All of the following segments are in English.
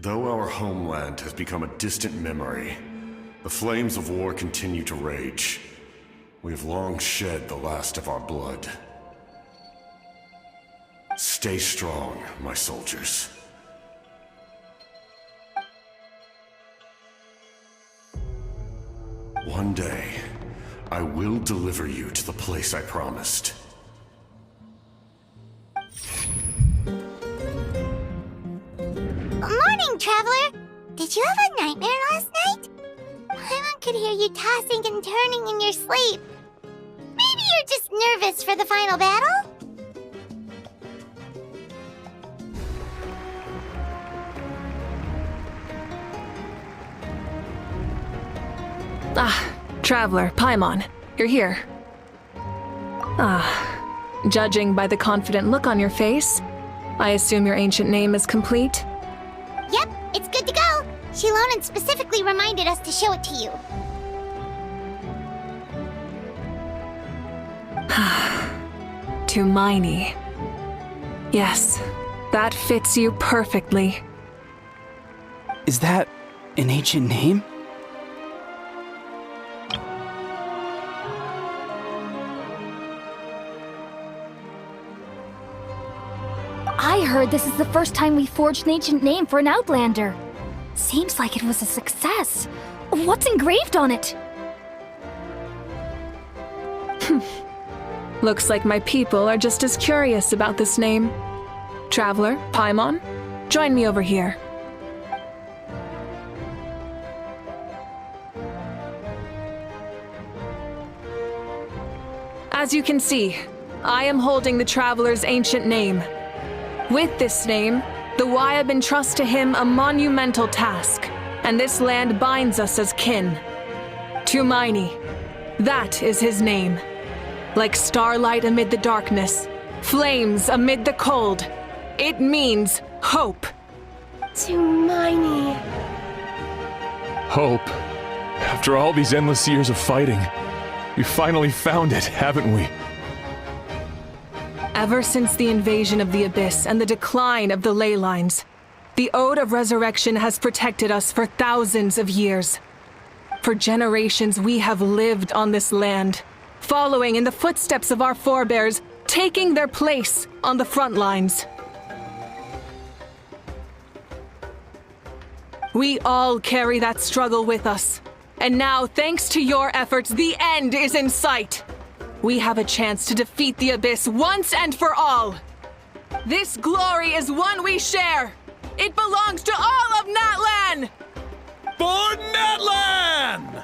Though our homeland has become a distant memory, the flames of war continue to rage. We have long shed the last of our blood. Stay strong, my soldiers. One day, I will deliver you to the place I promised. Morning, Traveler! Did you have a nightmare last night? Paimon could hear you tossing and turning in your sleep. Maybe you're just nervous for the final battle? Traveler, Paimon, you're here. Judging by the confident look on your face, I assume your ancient name is complete? Yep, it's good to go. Shilonen specifically reminded us to show it to you. Tumaini. Yes, that fits you perfectly. Is that an ancient name? I heard this is the first time we forged an ancient name for an Outlander. Seems like it was a success. What's engraved on it? Looks like my people are just as curious about this name. Traveler, Paimon, join me over here. As you can see, I am holding the Traveler's ancient name. With this name, the Wayab entrust to him a monumental task, and this land binds us as kin. Tumaini, that is his name. Like starlight amid the darkness, flames amid the cold, it means hope. Tumaini. Hope. After all these endless years of fighting, we finally found it, haven't we? Ever since the invasion of the Abyss and the decline of the ley lines, the Ode of Resurrection has protected us for thousands of years. For generations we have lived on this land, following in the footsteps of our forebears, taking their place on the front lines. We all carry that struggle with us, and now, thanks to your efforts, the end is in sight. We have a chance to defeat the Abyss once and for all. This glory is one we share. It belongs to all of Natlan! For Natlan!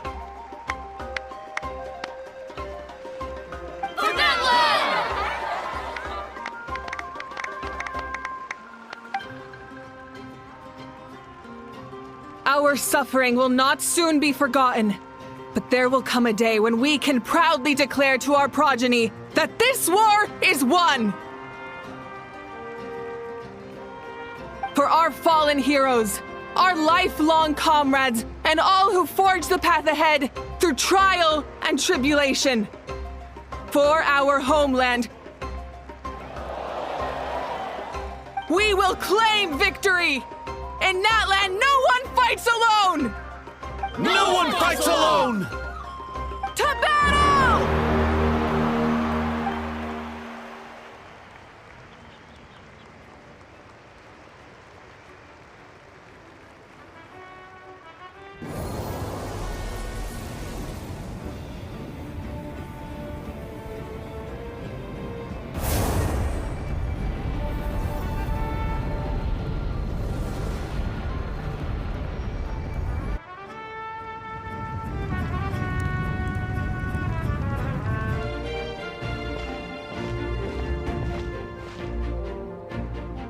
For Natlan! Our suffering will not soon be forgotten. But there will come a day when we can proudly declare to our progeny that this war is won! For our fallen heroes, our lifelong comrades, and all who forge the path ahead through trial and tribulation. For our homeland, we will claim victory! In Natlan, no one fights alone! No one fights alone! To battle!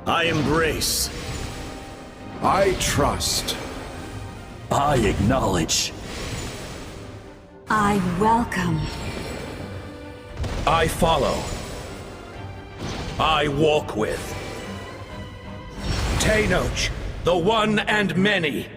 I embrace. I trust. I acknowledge. I welcome. I follow. I walk with. Tenoch, the one and many.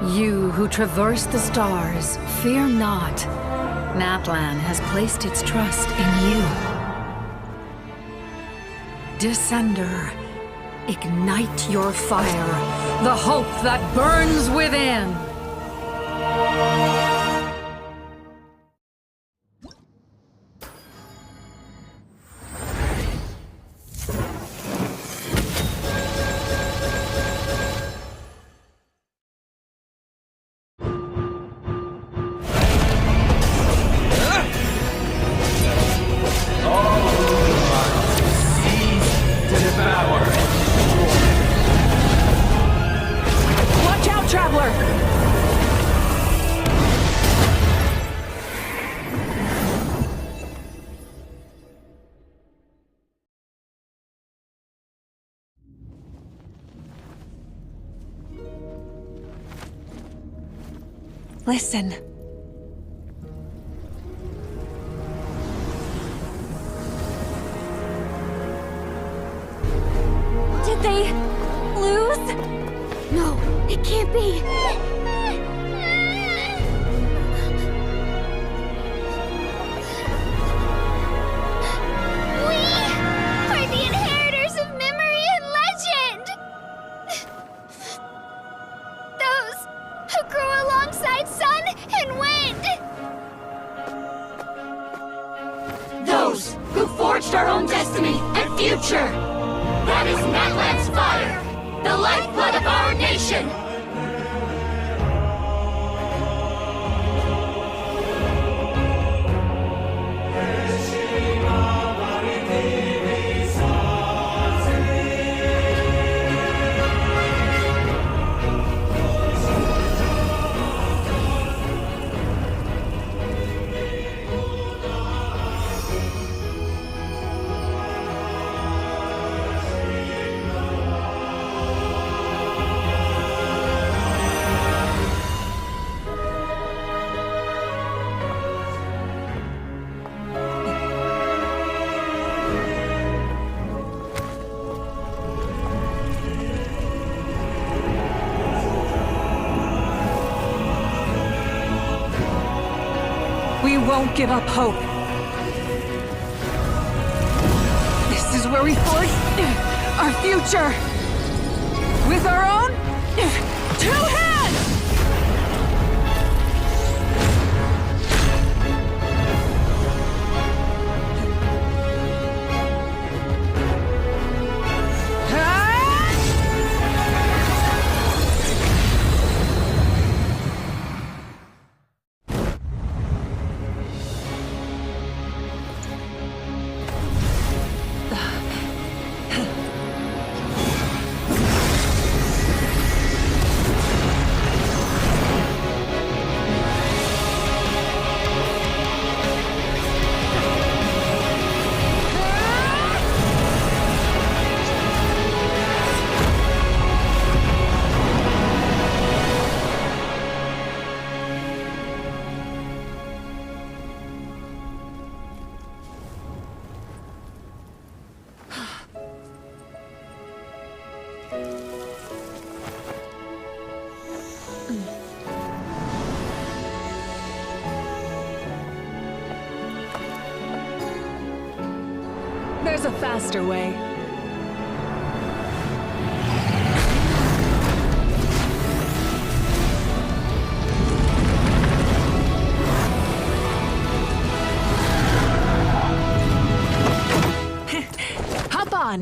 You who traverse the stars, fear not. Natlan has placed its trust in you. Descender, ignite your fire, the hope that burns within. Watch out, Traveler! Listen. Did they lose? No, it can't be. We are the inheritors of memory and legend! Those who grew alongside sun and wind! Those who forged our own destiny and future! That is Natlan's fire! The lifeblood of our nation! We won't give up hope. This is where we forge our future. With our own 2 hands! There's a faster way. Hop on.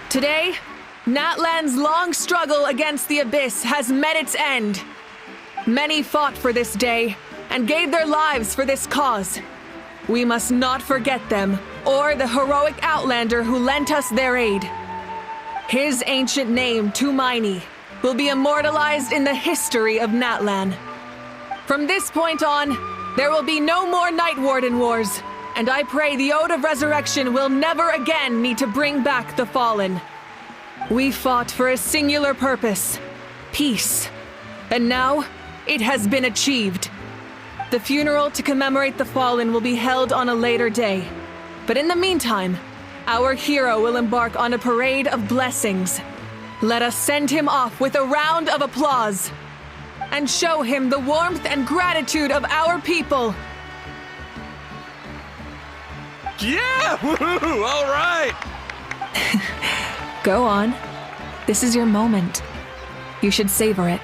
Today, Natlan's long struggle against the Abyss has met its end. Many fought for this day and gave their lives for this cause. We must not forget them or the heroic Outlander who lent us their aid. His ancient name, Tumaini, will be immortalized in the history of Natlan. From this point on, there will be no more Night Warden wars, and I pray the Ode of Resurrection will never again need to bring back the fallen. We fought for a singular purpose, peace, and now it has been achieved. The funeral to commemorate the fallen will be held on a later day, but in the meantime, our hero will embark on a parade of blessings. Let us send him off with a round of applause and show him the warmth and gratitude of our people. Yeah! Woohoo! All right! Go on. This is your moment. You should savor it.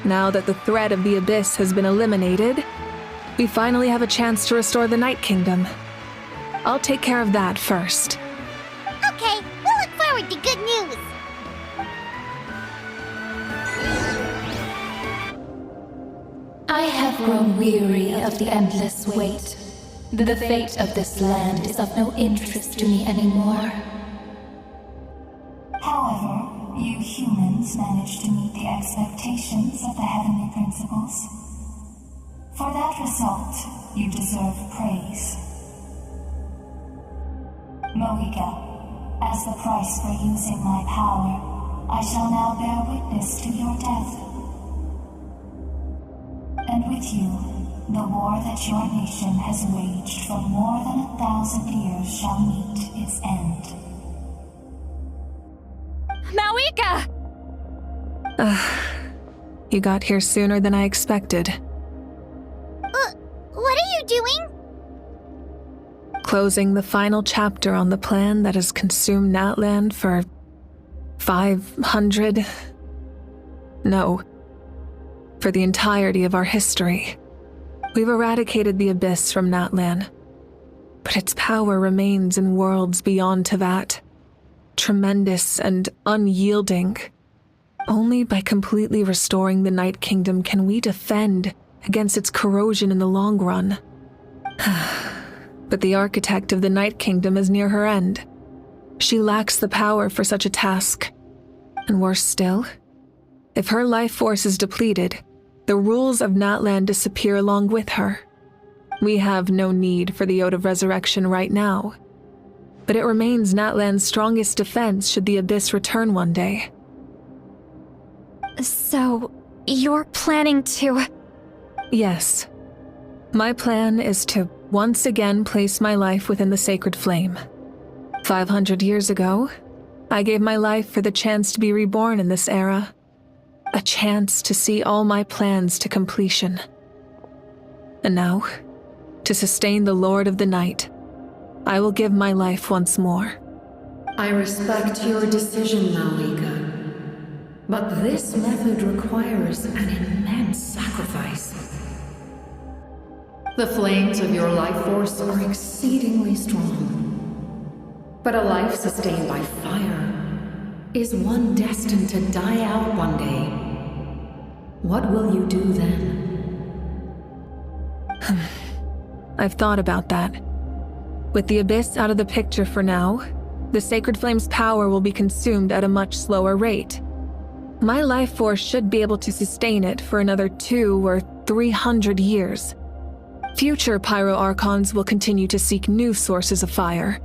Now that the threat of the Abyss has been eliminated, we finally have a chance to restore the Night Kingdom. I'll take care of that first. Okay, we'll look forward to good news. I have grown weary of the endless wait. The fate of this land is of no interest to me anymore. However, you humans managed to meet the expectations of the heavenly principles. For that result, you deserve praise. Moika, as the price for using my power, I shall now bear witness to your death. And with you, the war that your nation has waged for more than 1,000 years shall meet its end. Mawika! You got here sooner than I expected. What are you doing? Closing the final chapter on the plan that has consumed Natlan for 500... No. For the entirety of our history. We've eradicated the Abyss from Natlan, but its power remains in worlds beyond Tevat. Tremendous and unyielding. Only by completely restoring the Night Kingdom can we defend against its corrosion in the long run. But the architect of the Night Kingdom is near her end. She lacks the power for such a task. And worse still, if her life force is depleted, the rules of Natlan disappear along with her. We have no need for the Ode of Resurrection right now, but it remains Natlan's strongest defense should the Abyss return one day. So, you're planning to... Yes. My plan is to once again place my life within the sacred flame. 500 years ago, I gave my life for the chance to be reborn in this era. A chance to see all my plans to completion. And now, to sustain the Lord of the Night, I will give my life once more. I respect your decision, Mawika. But this method requires an immense sacrifice. The flames of your life force are exceedingly strong. But a life sustained by fire is one destined to die out one day. What will you do then? I've thought about that. With the Abyss out of the picture for now, the Sacred Flame's power will be consumed at a much slower rate. My life force should be able to sustain it for another 200 or 300 years. Future Pyro-Archons will continue to seek new sources of fire.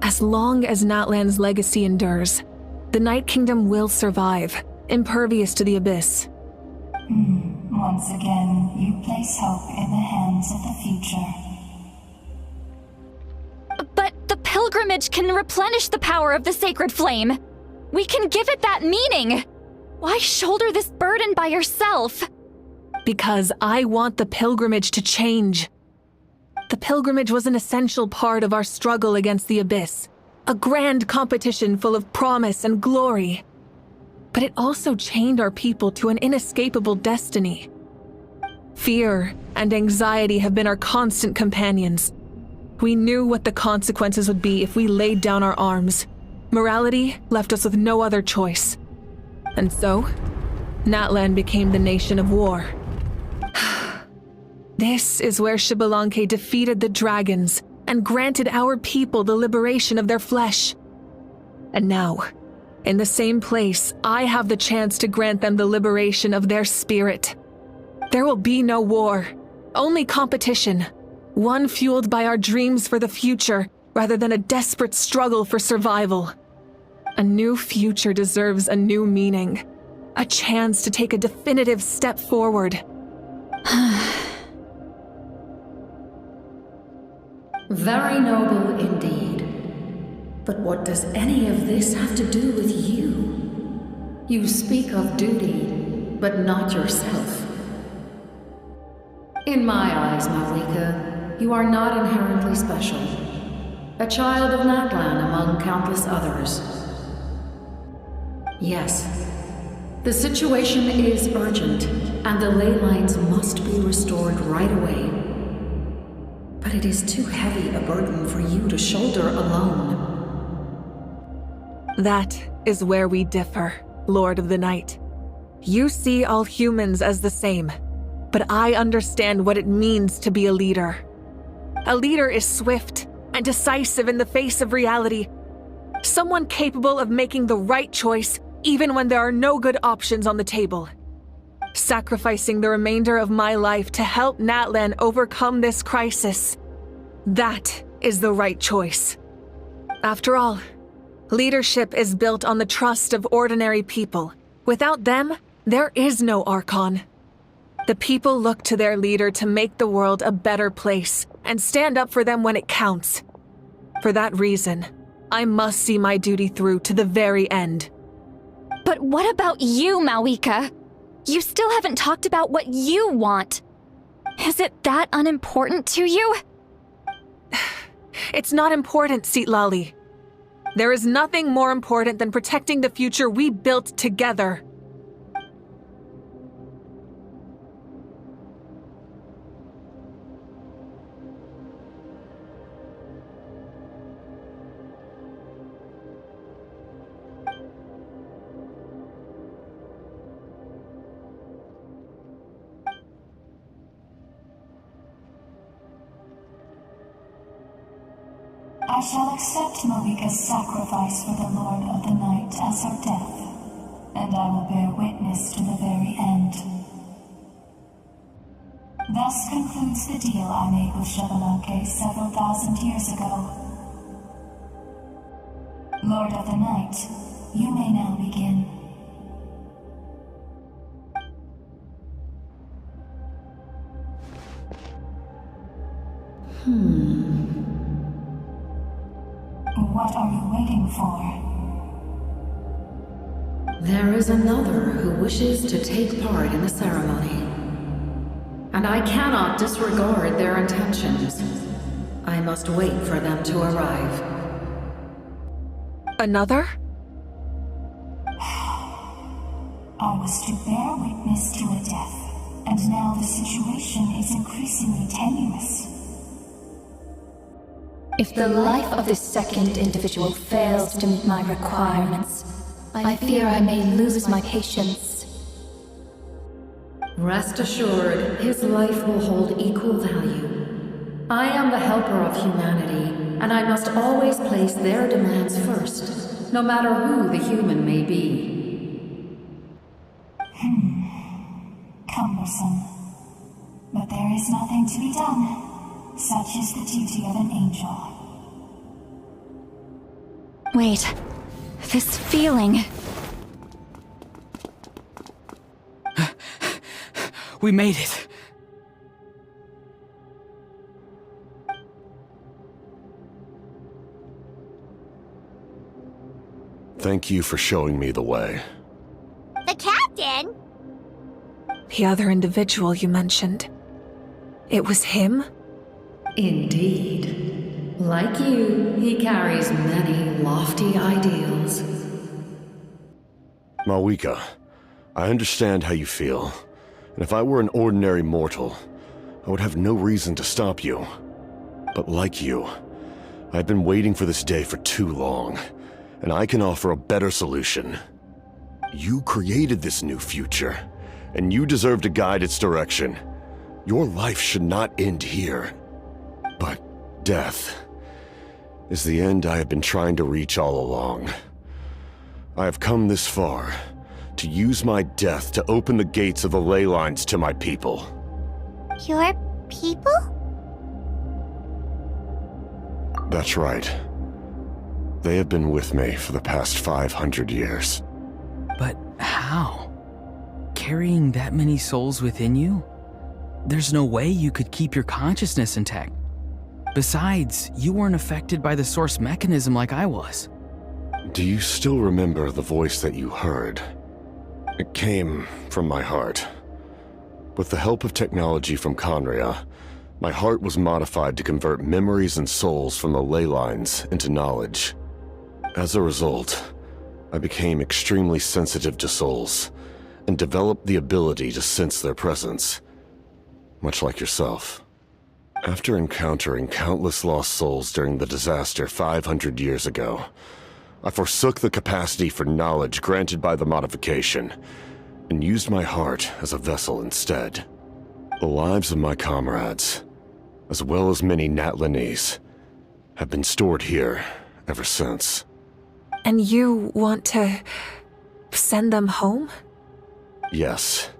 As long as Natlan's legacy endures, the Night Kingdom will survive, impervious to the Abyss. Once again, you place hope in the hands of the future. But the pilgrimage can replenish the power of the sacred flame. We can give it that meaning. Why shoulder this burden by yourself? Because I want the pilgrimage to change. The pilgrimage was an essential part of our struggle against the Abyss, a grand competition full of promise and glory. But it also chained our people to an inescapable destiny. Fear and anxiety have been our constant companions. We knew what the consequences would be if we laid down our arms. Morality left us with no other choice. And so, Natlan became the nation of war. This is where Kebangkitan defeated the dragons and granted our people the liberation of their flesh. And now, in the same place, I have the chance to grant them the liberation of their spirit. There will be no war, only competition, one fueled by our dreams for the future rather than a desperate struggle for survival. A new future deserves a new meaning, a chance to take a definitive step forward. Very noble indeed. But what does any of this have to do with you? You speak of duty, but not yourself. In my eyes, Malika, you are not inherently special. A child of Natlan among countless others. Yes, the situation is urgent, and the ley lines must be restored right away. But it is too heavy a burden for you to shoulder alone. That is where we differ, Lord of the Night. You see all humans as the same, but I understand what it means to be a leader. A leader is swift and decisive in the face of reality. Someone capable of making the right choice even when there are no good options on the table. Sacrificing the remainder of my life to help Natlan overcome this crisis. That is the right choice. After all, leadership is built on the trust of ordinary people. Without them, there is no Archon. The people look to their leader to make the world a better place and stand up for them when it counts. For that reason, I must see my duty through to the very end. But what about you, Malika? You still haven't talked about what you want. Is it that unimportant to you? It's not important, Citlali. There is nothing more important than protecting the future we built together. I shall accept Malika's sacrifice for the Lord of the Night as her death, and I will bear witness to the very end. Thus concludes the deal I made with Kebangkitan several thousand years ago. Lord of the Night, you may now begin. What are you waiting for? There is another who wishes to take part in the ceremony. And I cannot disregard their intentions. I must wait for them to arrive. Another? I was to bear witness to a death, and now the situation is increasingly tenuous. If the life of this second individual fails to meet my requirements, I fear I may lose my patience. Rest assured, his life will hold equal value. I am the helper of humanity, and I must always place their demands first, no matter who the human may be. Cumbersome. But there is nothing to be done. Such is the duty of an angel. Wait, this feeling. We made it. Thank you for showing me the way. The captain? The other individual you mentioned. It was him? Indeed. Like you, he carries many lofty ideals. Malika, I understand how you feel. And if I were an ordinary mortal, I would have no reason to stop you. But like you, I've been waiting for this day for too long, and I can offer a better solution. You created this new future, and you deserve to guide its direction. Your life should not end here. But death is the end I have been trying to reach all along. I have come this far to use my death to open the gates of the ley lines to my people. Your people? That's right. They have been with me for the past 500 years. But how? Carrying that many souls within you? There's no way you could keep your consciousness intact. Besides, you weren't affected by the source mechanism like I was. Do you still remember the voice that you heard? It came from my heart. With the help of technology from Khaenri'ah, my heart was modified to convert memories and souls from the ley lines into knowledge. As a result, I became extremely sensitive to souls, and developed the ability to sense their presence, much like yourself. After encountering countless lost souls during the disaster 500 years ago, I forsook the capacity for knowledge granted by the modification, and used my heart as a vessel instead. The lives of my comrades, as well as many Natlanese, have been stored here ever since. And you want to send them home? Yes.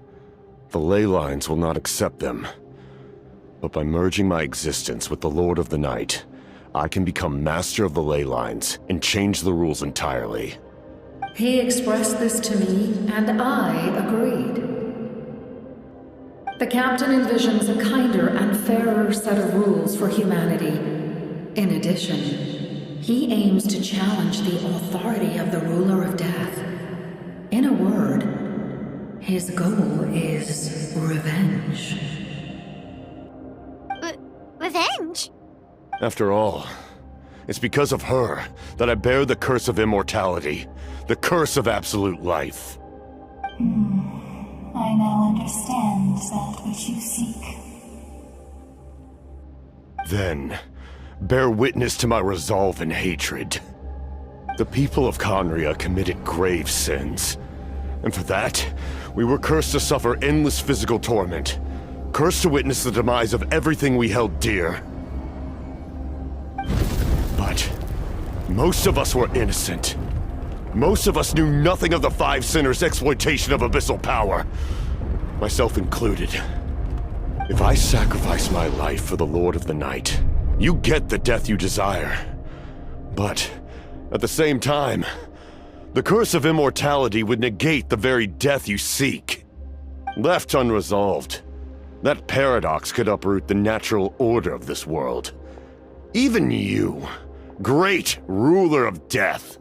The ley lines will not accept them. But by merging my existence with the Lord of the Night, I can become master of the ley lines and change the rules entirely. He expressed this to me, and I agreed. The captain envisions a kinder and fairer set of rules for humanity. In addition, he aims to challenge the authority of the ruler of death. In a word, his goal is revenge. Revenge? After all, it's because of her that I bear the curse of immortality, the curse of absolute life. I now understand that which you seek. Then, bear witness to my resolve and hatred. The people of Khaenri'ah committed grave sins, and for that, we were cursed to suffer endless physical torment, cursed to witness the demise of everything we held dear. But most of us were innocent. Most of us knew nothing of the Five Sinners' exploitation of abyssal power, myself included. If I sacrifice my life for the Lord of the Night, you get the death you desire. But at the same time, the curse of immortality would negate the very death you seek. Left unresolved, that paradox could uproot the natural order of this world. Even you, great ruler of death,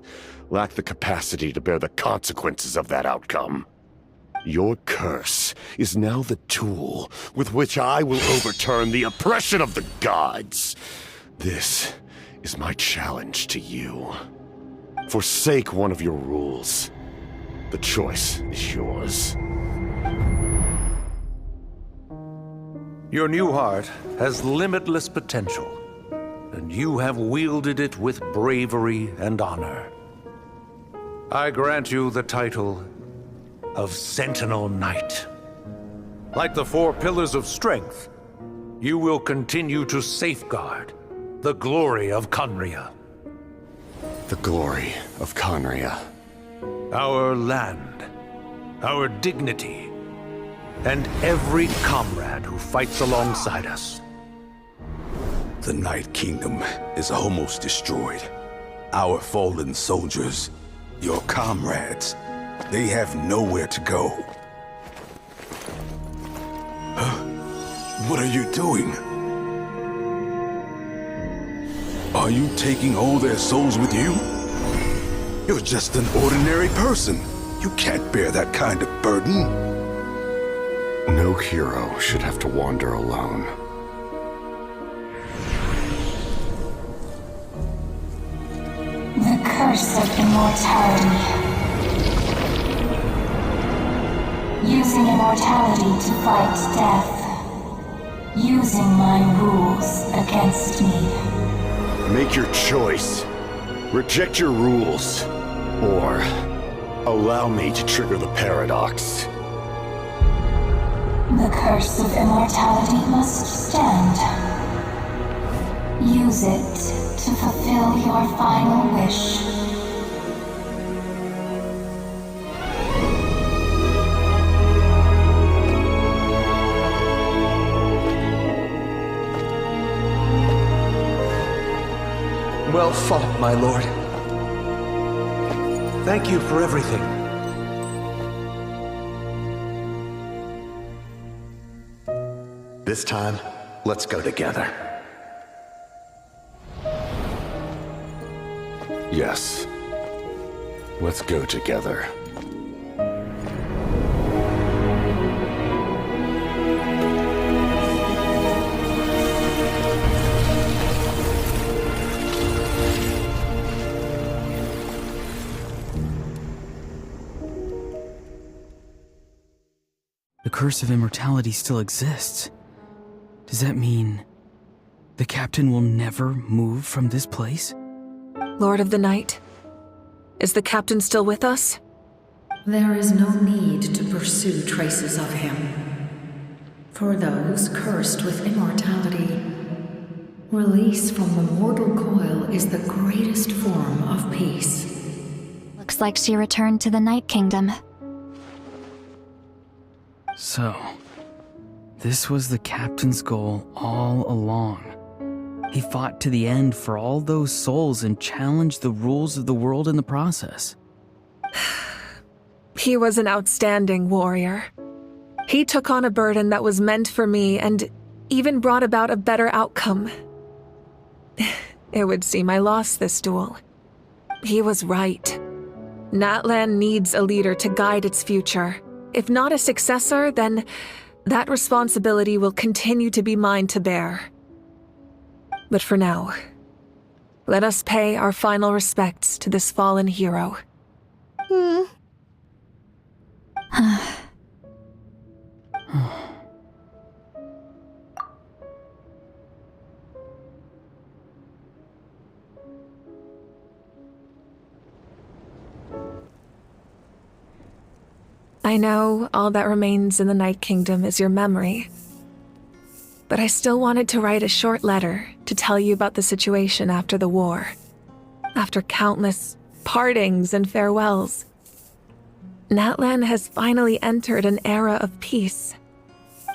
lack the capacity to bear the consequences of that outcome. Your curse is now the tool with which I will overturn the oppression of the gods. This is my challenge to you. Forsake one of your rules. The choice is yours. Your new heart has limitless potential, and you have wielded it with bravery and honor. I grant you the title of Sentinel Knight. Like the four pillars of strength, you will continue to safeguard the glory of Khaenri'ah. The glory of Khaenri'ah. Our land, our dignity, and every comrade who fights alongside us. The Night Kingdom is almost destroyed. Our fallen soldiers, your comrades, they have nowhere to go. What are you doing? Are you taking all their souls with you? You're just an ordinary person. You can't bear that kind of burden. No hero should have to wander alone. The curse of immortality. Using immortality to fight death. using my rules against me. Make your choice. Reject your rules. Or allow me to trigger the paradox. The curse of immortality must stand. Use it to fulfill your final wish. Well fought, my lord. Thank you for everything. This time, let's go together. Yes. Let's go together. The curse of immortality still exists. Does that mean the captain will never move from this place? Lord of the Night, is the captain still with us? There is no need to pursue traces of him. For those cursed with immortality, release from the mortal coil is the greatest form of peace. Looks like she returned to the Night Kingdom. So, this was the captain's goal all along. He fought to the end for all those souls and challenged the rules of the world in the process. He was an outstanding warrior. He took on a burden that was meant for me and even brought about a better outcome. It would seem I lost this duel. He was right. Natlan needs a leader to guide its future. If not a successor, then that responsibility will continue to be mine to bear. But for now, let us pay our final respects to this fallen hero. I know all that remains in the Night Kingdom is your memory, but I still wanted to write a short letter to tell you about the situation after the war. After countless partings and farewells, Natlan has finally entered an era of peace.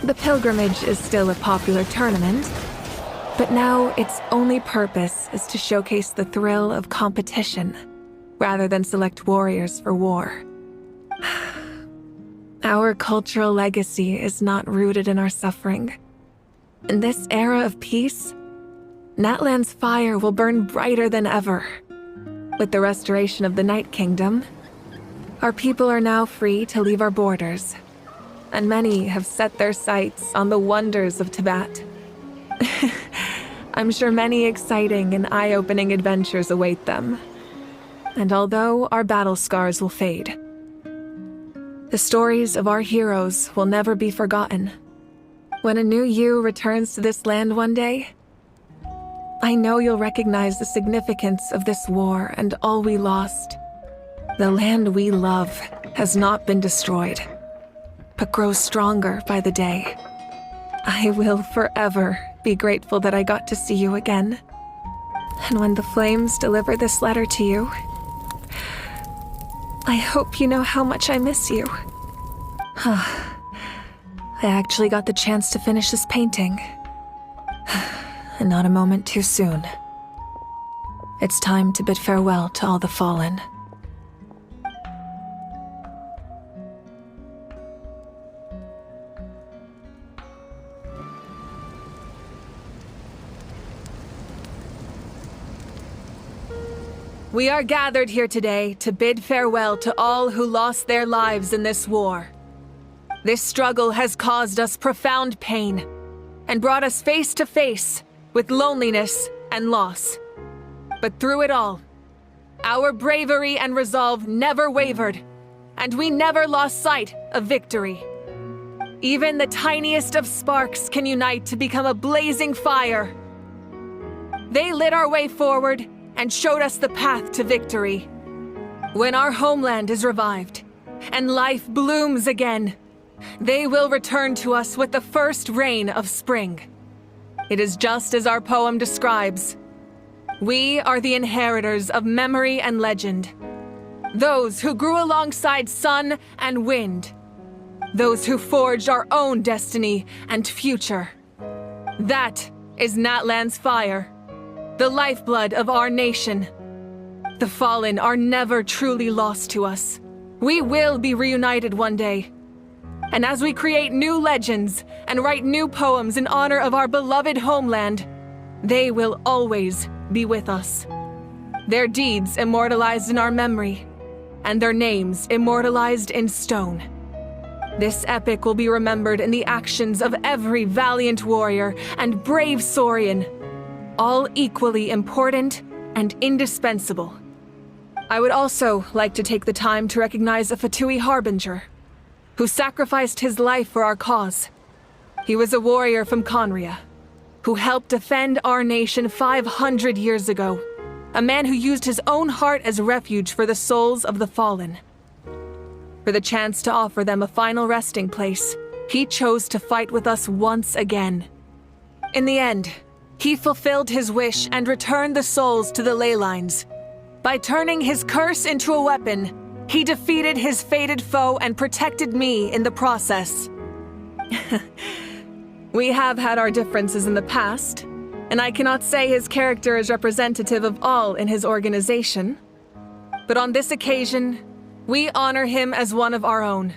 The pilgrimage is still a popular tournament, but now its only purpose is to showcase the thrill of competition, rather than select warriors for war. Our cultural legacy is not rooted in our suffering. In this era of peace, Natlan's fire will burn brighter than ever. With the restoration of the Night Kingdom, our people are now free to leave our borders, and many have set their sights on the wonders of Tibet. I'm sure many exciting and eye-opening adventures await them. And although our battle scars will fade, the stories of our heroes will never be forgotten. When a new you returns to this land one day, I know you'll recognize the significance of this war and all we lost. The land we love has not been destroyed, but grows stronger by the day. I will forever be grateful that I got to see you again. And when the flames deliver this letter to you, I hope you know how much I miss you. I actually got the chance to finish this painting. And not a moment too soon. It's time to bid farewell to all the fallen. We are gathered here today to bid farewell to all who lost their lives in this war. This struggle has caused us profound pain and brought us face to face with loneliness and loss. But through it all, our bravery and resolve never wavered, and we never lost sight of victory. Even the tiniest of sparks can unite to become a blazing fire. They lit our way forward and showed us the path to victory. When our homeland is revived and life blooms again, they will return to us with the first rain of spring. It is just as our poem describes. We are the inheritors of memory and legend. Those who grew alongside sun and wind. Those who forged our own destiny and future. That is Natlan's fire, the lifeblood of our nation. The fallen are never truly lost to us. We will be reunited one day. And as we create new legends and write new poems in honor of our beloved homeland, they will always be with us. Their deeds immortalized in our memory, and their names immortalized in stone. This epic will be remembered in the actions of every valiant warrior and brave Saurian, all equally important and indispensable. I would also like to take the time to recognize a Fatui Harbinger, who sacrificed his life for our cause. He was a warrior from Conria, who helped defend our nation 500 years ago, a man who used his own heart as refuge for the souls of the fallen. For the chance to offer them a final resting place, he chose to fight with us once again. In the end, he fulfilled his wish and returned the souls to the ley lines. By turning his curse into a weapon, he defeated his fated foe and protected me in the process. We have had our differences in the past, and I cannot say his character is representative of all in his organization. But on this occasion, we honor him as one of our own.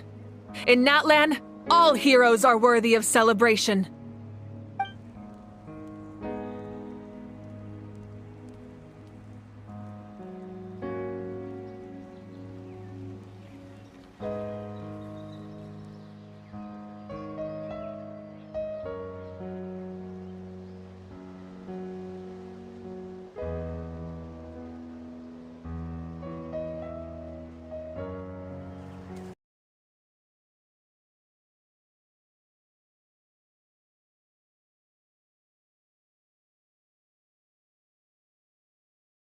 In Natlan, all heroes are worthy of celebration.